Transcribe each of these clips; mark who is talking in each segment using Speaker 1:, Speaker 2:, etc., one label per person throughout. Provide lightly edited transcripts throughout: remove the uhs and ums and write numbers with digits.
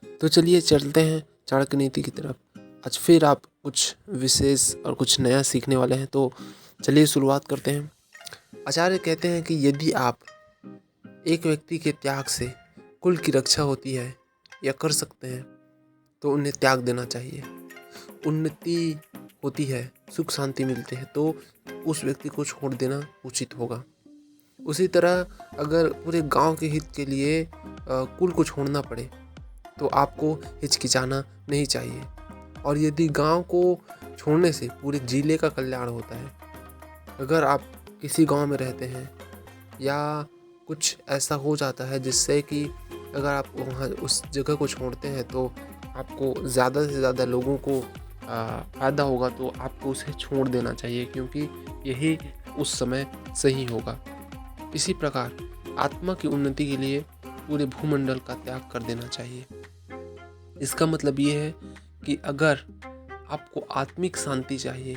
Speaker 1: तो चलिए चलते हैं चाणक्य नीति की तरफ। आज फिर आप कुछ विशेष और कुछ नया सीखने वाले हैं, तो चलिए शुरुआत करते हैं। आचार्य कहते हैं कि यदि आप एक व्यक्ति के त्याग से कुल की रक्षा होती है या कर सकते हैं तो उन्हें त्याग देना चाहिए। उन्नति होती है, सुख शांति मिलते हैं, तो उस व्यक्ति को छोड़ देना उचित होगा। उसी तरह अगर पूरे गांव के हित के लिए कुल को छोड़ना पड़े तो आपको हिचकिचाना नहीं चाहिए। और यदि गांव को छोड़ने से पूरे जिले का कल्याण होता है, अगर आप किसी गांव में रहते हैं या कुछ ऐसा हो जाता है जिससे कि अगर आप वहाँ उस जगह को छोड़ते हैं तो आपको ज़्यादा से ज़्यादा लोगों को फ़ायदा होगा, तो आपको उसे छोड़ देना चाहिए, क्योंकि यही उस समय सही होगा। इसी प्रकार आत्मा की उन्नति के लिए पूरे भूमंडल का त्याग कर देना चाहिए। इसका मतलब ये है कि अगर आपको आत्मिक शांति चाहिए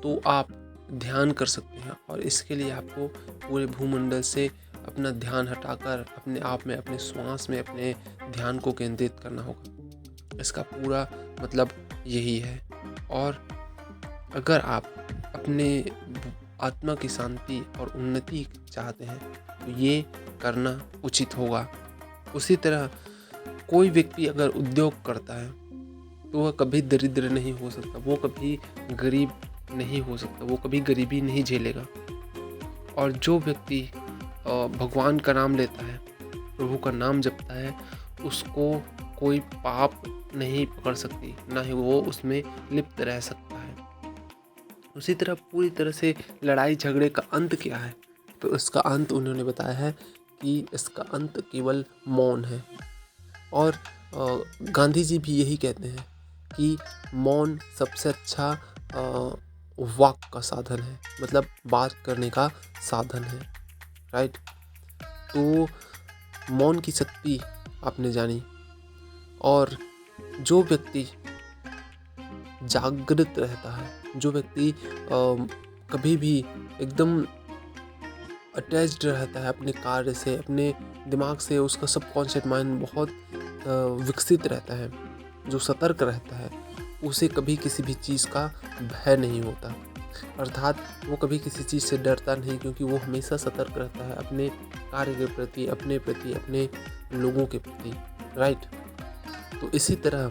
Speaker 1: तो आप ध्यान कर सकते हैं, और इसके लिए आपको पूरे भूमंडल से अपना ध्यान हटाकर अपने आप में, अपने श्वास में अपने ध्यान को केंद्रित करना होगा। इसका पूरा मतलब यही है। और अगर आप अपने आत्मा की शांति और उन्नति चाहते हैं तो ये करना उचित होगा। उसी तरह कोई व्यक्ति अगर उद्योग करता है तो वह कभी दरिद्र नहीं हो सकता, वो कभी गरीब नहीं हो सकता, वो कभी गरीबी नहीं झेलेगा। और जो व्यक्ति भगवान का नाम लेता है, प्रभु का नाम जपता है, उसको कोई पाप नहीं पकड़ सकती, ना ही वो उसमें लिप्त रह सकता है। उसी तरह पूरी तरह से लड़ाई झगड़े का अंत क्या है, तो इसका अंत उन्होंने बताया है कि इसका अंत केवल मौन है। और गांधी जी भी यही कहते हैं कि मौन सबसे अच्छा वाक का साधन है, मतलब बात करने का साधन है, राइट। तो मौन की शक्ति आपने जानी। और जो व्यक्ति जागृत रहता है, जो व्यक्ति कभी भी एकदम अटैच्ड रहता है अपने कार्य से, अपने दिमाग से, उसका सबकॉन्शियस माइंड बहुत विकसित रहता है, जो सतर्क रहता है, उसे कभी किसी भी चीज़ का भय नहीं होता। अर्थात वो कभी किसी चीज़ से डरता नहीं, क्योंकि वो हमेशा सतर्क रहता है अपने कार्य के प्रति, अपने लोगों के प्रति, राइट। तो इसी तरह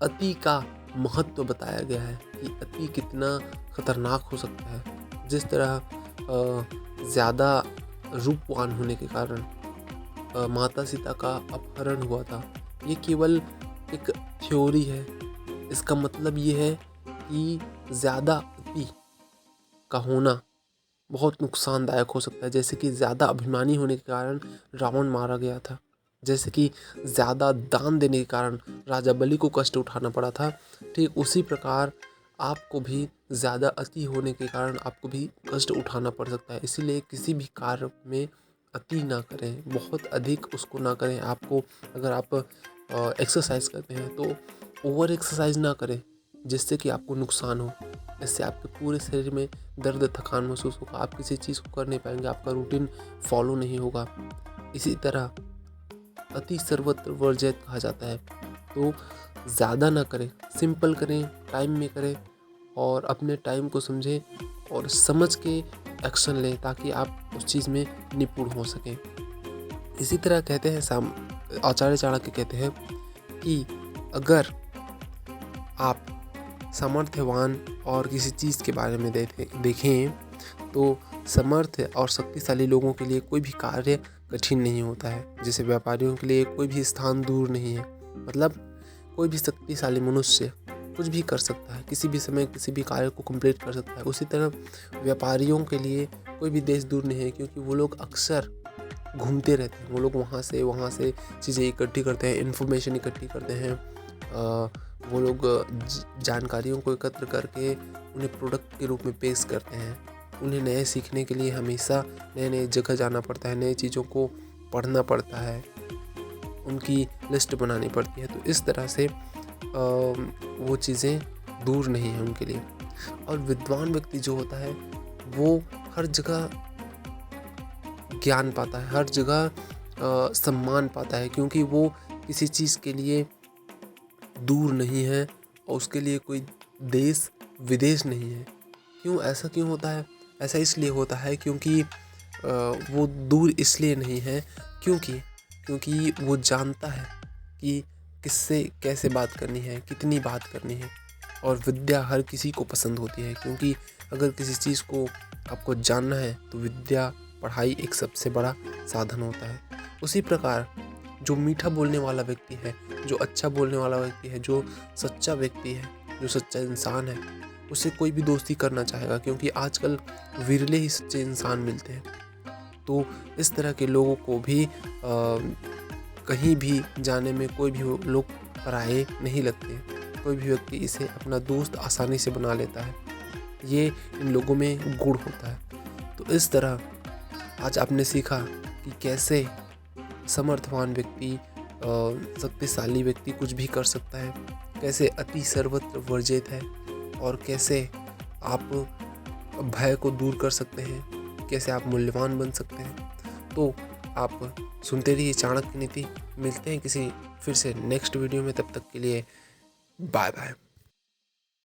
Speaker 1: अति का महत्व बताया गया है कि अति कितना खतरनाक हो सकता है। जिस तरह ज़्यादा रूपवान होने के कारण माता सीता का अपहरण हुआ था, ये केवल एक थ्योरी है। इसका मतलब ये है कि ज़्यादा अति का होना बहुत नुकसानदायक हो सकता है। जैसे कि ज़्यादा अभिमानी होने के कारण रावण मारा गया था, जैसे कि ज़्यादा दान देने के कारण राजा बलि को कष्ट उठाना पड़ा था, ठीक उसी प्रकार आपको भी ज़्यादा अति होने के कारण आपको भी कष्ट उठाना पड़ सकता है। इसीलिए किसी भी कार्य में अति ना करें, बहुत अधिक उसको ना करें। आपको अगर आप एक्सरसाइज करते हैं तो ओवर एक्सरसाइज ना करें जिससे कि आपको नुकसान हो। इससे आपके पूरे शरीर में दर्द, थकान महसूस होगा, आप किसी चीज़ को कर नहीं पाएंगे, आपका रूटीन फॉलो नहीं होगा। इसी तरह अति सर्वत्र वर्जित कहा जाता है, तो ज़्यादा ना करें, सिंपल करें, टाइम में करें, और अपने टाइम को समझें और समझ के एक्शन लें, ताकि आप उस चीज़ में निपुण हो सकें। इसी तरह कहते हैं आचार्य चाणक्य कहते हैं कि अगर आप सामर्थ्यवान और किसी चीज़ के बारे में देखें तो समर्थ और शक्तिशाली लोगों के लिए कोई भी कार्य कठिन नहीं होता है। जैसे व्यापारियों के लिए कोई भी स्थान दूर नहीं है, मतलब कोई भी शक्तिशाली मनुष्य कुछ भी कर सकता है, किसी भी समय किसी भी कार्य को कंप्लीट कर सकता है। उसी तरह व्यापारियों के लिए कोई भी देश दूर नहीं है, क्योंकि वो लोग अक्सर घूमते रहते हैं। वो लोग वहाँ से चीज़ें इकट्ठी करते हैं, इन्फॉर्मेशन इकट्ठी करते हैं, वो लोग जानकारियों को एकत्र करके उन्हें प्रोडक्ट के रूप में पेश करते हैं। उन्हें नए सीखने के लिए हमेशा नए जगह जाना पड़ता है, नई चीज़ों को पढ़ना पड़ता है, उनकी लिस्ट बनानी पड़ती है। तो इस तरह से वो चीज़ें दूर नहीं हैं उनके लिए। और विद्वान व्यक्ति जो होता है वो हर जगह ज्ञान पाता है, हर जगह सम्मान पाता है, क्योंकि वो किसी चीज़ के लिए दूर नहीं है और उसके लिए कोई देश विदेश नहीं है। ऐसा क्यों होता है? ऐसा इसलिए होता है क्योंकि वो दूर इसलिए नहीं है क्योंकि वो जानता है कि किससे कैसे बात करनी है, कितनी बात करनी है। और विद्या हर किसी को पसंद होती है, क्योंकि अगर किसी चीज़ को आपको जानना है तो विद्या, पढ़ाई एक सबसे बड़ा साधन होता है। उसी प्रकार जो मीठा बोलने वाला व्यक्ति है, जो अच्छा बोलने वाला व्यक्ति है, जो सच्चा व्यक्ति है, जो सच्चा इंसान है, उससे कोई भी दोस्ती करना चाहेगा, क्योंकि आजकल विरले ही सच्चे इंसान मिलते हैं। तो इस तरह के लोगों को भी कहीं भी जाने में कोई भी लोग पराये नहीं लगते। कोई भी व्यक्ति इसे अपना दोस्त आसानी से बना लेता है। ये इन लोगों में गुण होता है। तो इस तरह आज आपने सीखा कि कैसे समर्थवान व्यक्ति, शक्तिशाली व्यक्ति कुछ भी कर सकता है, कैसे अति सर्वत्र वर्जित है, और कैसे आप भय को दूर कर सकते हैं, कैसे आप मूल्यवान बन सकते हैं। तो आप सुनते रहिए चाणक्य नीति। मिलते हैं किसी फिर से नेक्स्ट वीडियो में, तब तक के लिए बाय बाय।